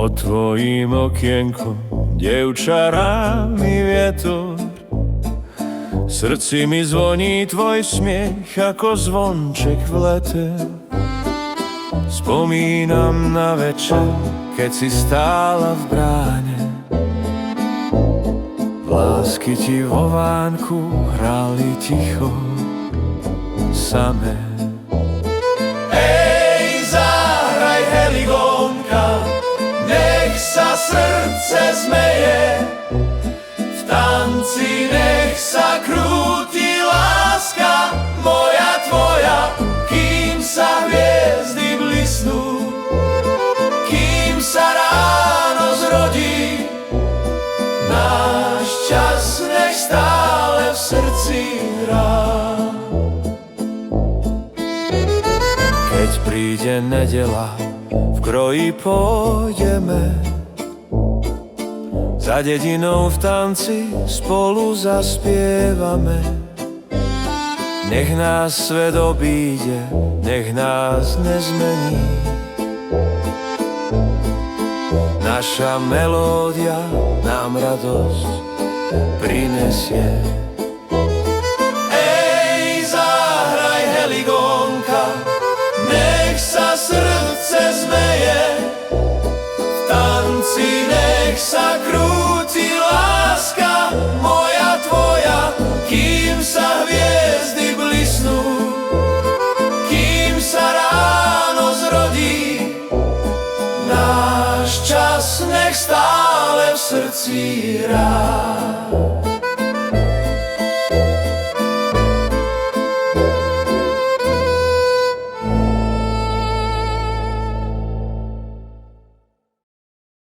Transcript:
Pod tvojím okienkom, dievča, rány vietor. V srdci mi zvoní tvoj smiech ako zvonček v lete. Spomínam na večer, keď si stála v bráne. Lásky ti vo vánku hrali ticho samé. Nech sa srdce zmeje, v tanci nech sa krúti láska moja tvoja, kým sa hviezdy blisnú, kým sa ráno zrodí. Náš čas nech stále v srdci hrá. Keď príde nedeľa, v kroji pôjdeme, za dedinou v tanci spolu zaspievame. Nech nás svet obíde, nech nás nezmení. Naša melódia nám radosť prinesie. Ej, zahraj heligónka, nech sa srdce zmeje, v tanci nech sa krúti láska moja tvoja, kým sa hviezdy blisnú, kým sa ráno zrodí. Náš čas nech stále v srdci hrá.